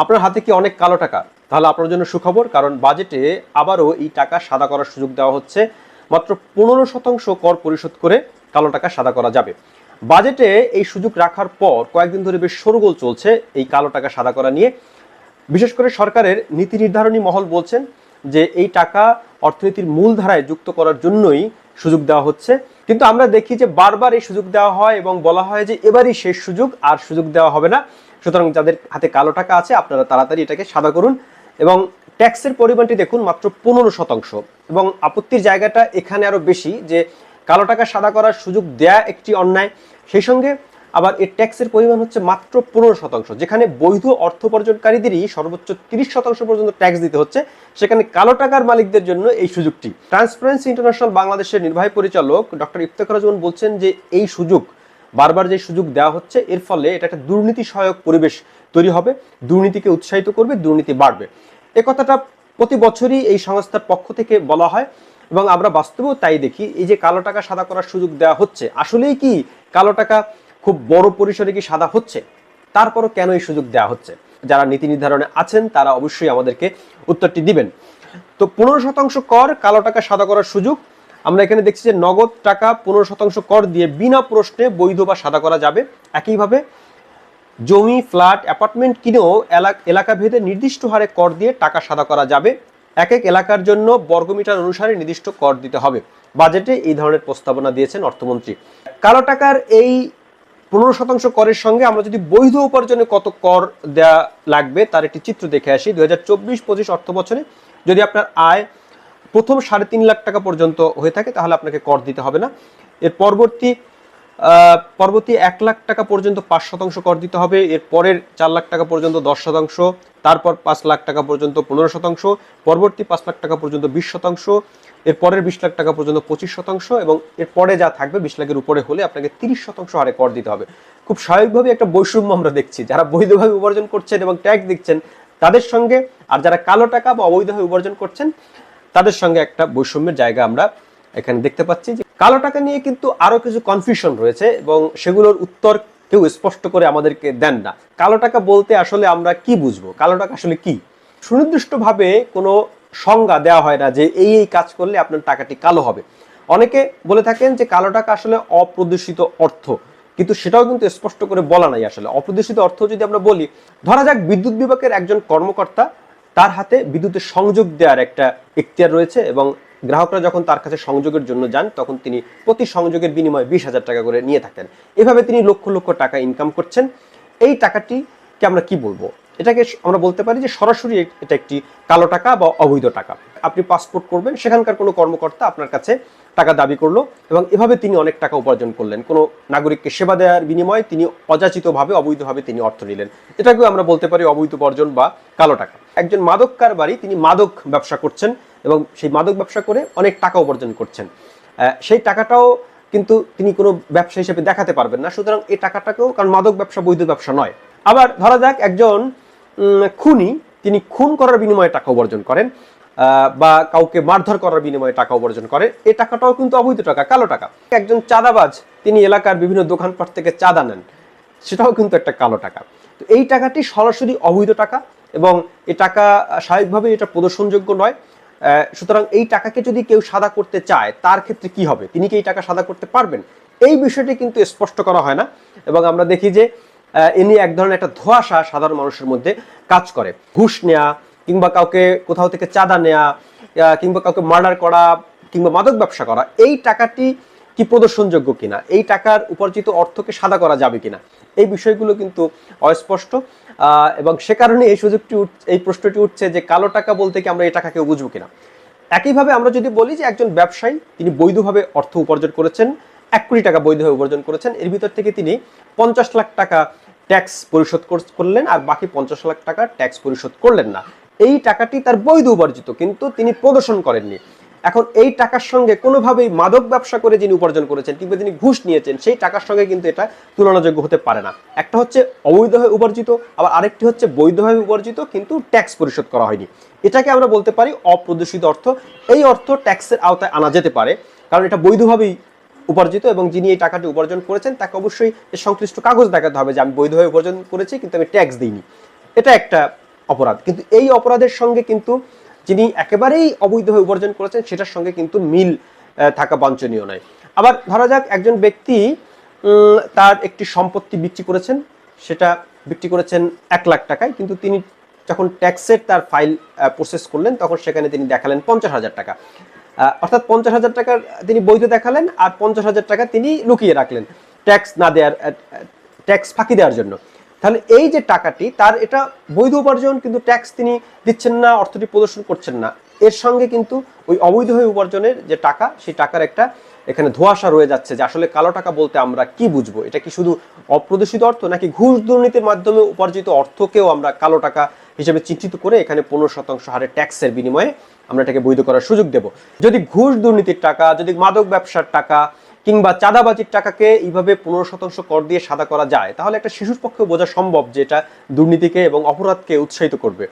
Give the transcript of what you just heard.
আপনার হাতে কি অনেক কালো টাকা? তাহলে আপনার জন্য সুখবর, কারণ বাজেটে আবারও এই টাকা সাদা করার সুযোগ দেওয়া হচ্ছে। মাত্র 15% কর পরিশোধ করে কালো টাকা সাদা করা যাবে। বাজেটে এই সুযোগ রাখার পর কয়েকদিন ধরে বেশ শোরগোল চলছে এই কালো টাকা সাদা করা নিয়ে। বিশেষ করে সরকারের নীতি নির্ধারণী মহল বলছেন যে এই টাকা অর্থনীতির মূলধারায় যুক্ত করার জন্যই সুযোগ দেওয়া হচ্ছে। কিন্তু আমরা দেখি যে বারবার এই সুযোগ দেওয়া হয় এবং বলা হয় যে এবারই শেষ সুযোগ, আর সুযোগ দেওয়া হবে না। সুতরাং যাদের হাতে কালো টাকা আছে আপনারা তাড়াতাড়ি এটাকে সাদা করুন। এবং ট্যাক্সের পরিমাণটি দেখুন মাত্র 15%। এবং আপত্তির জায়গাটা এখানে আরো বেশি যে কালো টাকা সাদা করার সুযোগ দেয়া একটি অন্যায়, সেই সঙ্গে আবার এর ট্যাক্সের পরিমাণ হচ্ছে মাত্র 15%, যেখানে বৈধ অর্থ উপার্জনকারীদেরই সর্বোচ্চ 30% পর্যন্ত ট্যাক্স দিতে হচ্ছে, সেখানে কালো টাকার মালিকদের জন্য এই সুযোগটি। ট্রান্সপারেন্সি ইন্টারন্যাশনাল বাংলাদেশের নির্বাহী পরিচালক ডক্টর ইফতেখারুজ্জামান বলছেন যে এই সুযোগ, বারবার যে সুযোগ দেওয়া হচ্ছে, এর ফলে এটা একটা দুর্নীতি সহায়ক পরিবেশ তৈরি হবে, দুর্নীতিকে উৎসাহিত করবে, দুর্নীতি বাড়বে। এ কথাটা প্রতি বছরই এই সংস্থার পক্ষ থেকে বলা হয় এবং আমরা বাস্তবেও তাই দেখি। এই যে কালো টাকা সাদা করার সুযোগ দেওয়া হচ্ছে, আসলেই কি কালো টাকা খুব বড় পরিসরে কি সাদা হচ্ছে? তারপরও কেন এই সুযোগ দেওয়া হচ্ছে? যারা নীতি নির্ধারণে আছেন তারা অবশ্যই আমাদেরকে উত্তরটি দিবেন। তো 15% কর, কালো টাকা সাদা করার সুযোগ। আমরা এখানে দেখছি যে নগদ টাকা 15% কর দিয়ে বিনা প্রশ্নে বৈধ বা সাদা করা যাবে। একইভাবে জমি, ফ্ল্যাট, অ্যাপার্টমেন্ট কিনেও এলাকা ভেদে নির্দিষ্ট হারে কর দিয়ে টাকা সাদা করা যাবে। এক এক এলাকার জন্য বর্গমিটার অনুসারে নির্দিষ্ট কর দিতে হবে। বাজেটে এই ধরনের প্রস্তাবনা দিয়েছেন অর্থমন্ত্রী। কালো টাকার এই 15% করের সঙ্গে আমরা যদি বৈধ উপার্জনে কত কর দেওয়া লাগবে তার একটি চিত্র দেখে আসি। 2024-25 অর্থ বছরে যদি আপনার আয় প্রথম 3.5 লাখ টাকা পর্যন্ত হয়ে থাকে তাহলে আপনাকে কর দিতে হবে না। এর পরবর্তী 1 লাখ টাকা পর্যন্ত 5% কর দিতে হবে। এর পরের 4 লাখ টাকা পর্যন্ত 10%, তারপর 5 লাখ টাকা পর্যন্ত 15%, পরবর্তী 5 লাখ টাকা পর্যন্ত 20%, এর পরের 20 লাখ টাকা পর্যন্ত 25%, এবং এর পরে যা থাকবে 20 লাখের উপরে হলে আপনাকে 30% হারে কর দিতে হবে। খুব স্বাভাবিকভাবে একটা বৈষম্য আমরা দেখছি, যারা বৈধভাবে উপার্জন করছেন এবং ট্যাক্স দিচ্ছেন তাদের সঙ্গে, আর যারা কালো টাকা বা অবৈধভাবে উপার্জন করছেন তাদের সঙ্গে একটা বৈষম্যের জায়গা আমরা এখানে দেখতে পাচ্ছি। যে কালো টাকা নিয়ে কিন্তু আরো কিছু কনফিউশন রয়েছে এবং সেগুলোর উত্তর কেউ স্পষ্ট করে আমাদেরকে দেন না। কালো টাকা বলতে আসলে আমরা কি বুঝবো? কালো টাকা আসলে কি? সুনির্দিষ্টভাবে কোনো সংজ্ঞা দেওয়া হয় না যে এই এই কাজ করলে আপনার টাকাটি কালো হবে। অনেকে বলে থাকেন যে কালো টাকা আসলে অপ্রদর্শিত অর্থ, কিন্তু সেটাও কিন্তু স্পষ্ট করে বলা নাই। আসলে অপ্রদর্শিত অর্থ যদি আমরা বলি, ধরা যাক বিদ্যুৎ বিভাগের একজন কর্মকর্তা, তার হাতে বিদ্যুতের সংযোগ দেওয়ার একটা এখতিয়ার রয়েছে এবং গ্রাহকরা যখন তার কাছে সংযোগের জন্য যান তখন তিনি প্রতি সংযোগের বিনিময়ে 20,000 টাকা করে নিয়ে থাকেন। এভাবে তিনি লক্ষ লক্ষ টাকা ইনকাম করছেন। এই টাকাটিকে আমরা কি বলবো? এটাকে আমরা বলতে পারি যে সরাসরি এটা একটি কালো টাকা বা অবৈধ টাকা। আপনি পাসপোর্ট করবেন, সেখানকার কোনো কর্মকর্তা আপনার কাছে টাকা দাবি করলো এবং এভাবে তিনি অনেক টাকা উপার্জন করলেন। কোনো নাগরিককে সেবা দেওয়ার বিনিময়ে তিনি অযাচিতভাবে, অবৈধভাবে তিনি অর্থ নিলেন। এটাকেও আমরা বলতে পারি অবৈধ উপার্জন বা কালো টাকা। একজন মাদক কারবারি, তিনি মাদক ব্যবসা করছেন এবং সেই মাদক ব্যবসা করে অনেক টাকা উপার্জন করছেন। সেই টাকাটাও কিন্তু তিনি কোনো ব্যবসা হিসেবে দেখাতে পারবেন না। সুতরাং এই টাকাটাকেও, কারণ মাদক ব্যবসা বৈধ ব্যবসা নয়। আবার ধরা যাক একজন খুনি, তিনি খুন করার বিনিময়ে টাকা উপার্জন করেন বা কাউকে মারধর করার বিনিময়ে টাকা উপার্জন করেন, এই টাকাটাও কিন্তু অবৈধ টাকা, কালো টাকা। একজন চাঁদাবাজ, তিনি এলাকার বিভিন্ন দোকানপাট থেকে চাঁদা নেন, সেটাও কিন্তু একটা কালো টাকা। তো এই টাকাটি সরাসরি অবৈধ টাকা এবং এই টাকা স্বাভাবিকভাবে এটা প্রদর্শনযোগ্য নয়। সুতরাং এই টাকাকে যদি কেউ সাদা করতে চায় তার ক্ষেত্রে কি হবে? তিনি কি এই টাকা সাদা করতে পারবেন? এই বিষয়টি কিন্তু স্পষ্ট করা হয় না এবং আমরা দেখি যে এ নিয়ে এক ধরনের একটা ধোঁয়াশা সাধারণ মানুষের মধ্যে কাজ করে। ঘুষ নেওয়া কিংবা কাউকে কোথাও থেকে চাঁদা নেওয়া কিংবা কাউকে মার্ডার করা কিংবা মাদক ব্যবসা করা, এই টাকাটি কি প্রদর্শনযোগ্য কিনা, এই টাকার উপার্জিত অর্থকে সাদা করা যাবে কিনা, এই বিষয়গুলো কিন্তু অস্পষ্ট। এবং সে কারণে এই প্রশ্নটি উঠছে যে কালো টাকা বলতে কি আমরা এই টাকাকে বুঝবো কিনা। একইভাবে আমরা যদি বলি যে একজন ব্যবসায়ী, তিনি বৈধভাবে অর্থ উপার্জন করেছেন, 1 কোটি টাকা বৈধভাবে উপার্জন করেছেন, এর ভিতর থেকে তিনি 50 লাখ টাকা ট্যাক্স পরিশোধ করলেন আর বাকি 50 লাখ টাকা ট্যাক্স পরিশোধ করলেন না। এই টাকাটি তার বৈধ উপার্জিত, কিন্তু তিনি প্রদর্শন করেননি। এখন এই টাকার সঙ্গে কোনোভাবেই মাদক ব্যবসা করে যিনি উপার্জন করেছেন কিংবা যিনি ঘুষ নিয়েছেন, সেই টাকার সঙ্গে কিন্তু এটা তুলনাযোগ্য হতে পারে না। একটা হচ্ছে অবৈধভাবে উপার্জিত, আবার আরেকটি হচ্ছে বৈধভাবে উপার্জিত কিন্তু ট্যাক্স পরিশোধ করা হয়নি। এটাকে আমরা বলতে পারি অপ্রদর্শিত অর্থ। এই অর্থ ট্যাক্সের আওতায় আনা যেতে পারে, কারণ এটা বৈধভাবেই উপার্জিত এবং যিনি এই টাকাটি উপার্জন করেছেন তাকে অবশ্যই সংশ্লিষ্ট কাগজ দেখাতে হবে যে আমি বৈধভাবে উপার্জন করেছি কিন্তু আমি ট্যাক্স দিইনি। এটা একটা অপরাধ। কিন্তু এই অপরাধের সঙ্গে কিন্তু যিনি একেবারেই অবৈধভাবে উপার্জন করেছেন সেটার সঙ্গে কিন্তু মিল থাকা বাঞ্ছনীয় নয়। আবার ধরা যাক একজন ব্যক্তি তার একটি সম্পত্তি বিক্রি করেছেন, সেটা বিক্রি করেছেন 1,00,000 টাকায়, কিন্তু তিনি যখন ট্যাক্সের তার ফাইল প্রসেস করলেন তখন সেখানে তিনি দেখালেন 50,000 টাকা। অর্থাৎ 50,000 টাকার তিনি বৈধ দেখালেন আর 50,000 টাকা তিনি লুকিয়ে রাখলেন ট্যাক্স না দেওয়ার, ট্যাক্স ফাঁকি দেওয়ার জন্য। তাহলে এই যে টাকাটি তার এটা বৈধ উপার্জন, কিন্তু ট্যাক্স তিনি দিচ্ছেন না, অর্থটি প্রদর্শন করছেন না। এর সঙ্গে কিন্তু ওই অবৈধভাবে উপার্জনের যে টাকা, সেই টাকার একটা এখানে ধোঁয়াশা রয়ে যাচ্ছে যে আসলে কালো টাকা বলতে আমরা কি বুঝবো। এটা কি শুধু অপ্রদর্শিত অর্থ, নাকি ঘুষ দুর্নীতির মাধ্যমে উপার্জিত অর্থকেও আমরা কালো টাকা হিসেবে চিহ্নিত করে এখানে 15% হারে ট্যাক্সের বিনিময়ে আমরা এটাকে বৈধ করার সুযোগ দেব। যদি ঘুষ দুর্নীতির টাকা, যদি মাদক ব্যবসার টাকা কিংবা চাঁদাবাজির টাকাকে এইভাবে 15% কর দিয়ে সাদা করা যায়, তাহলে একটা শিশুর পক্ষে বোঝা সম্ভব যে এটা দুর্নীতিকে এবং অপরাধকে উৎসাহিত করবে।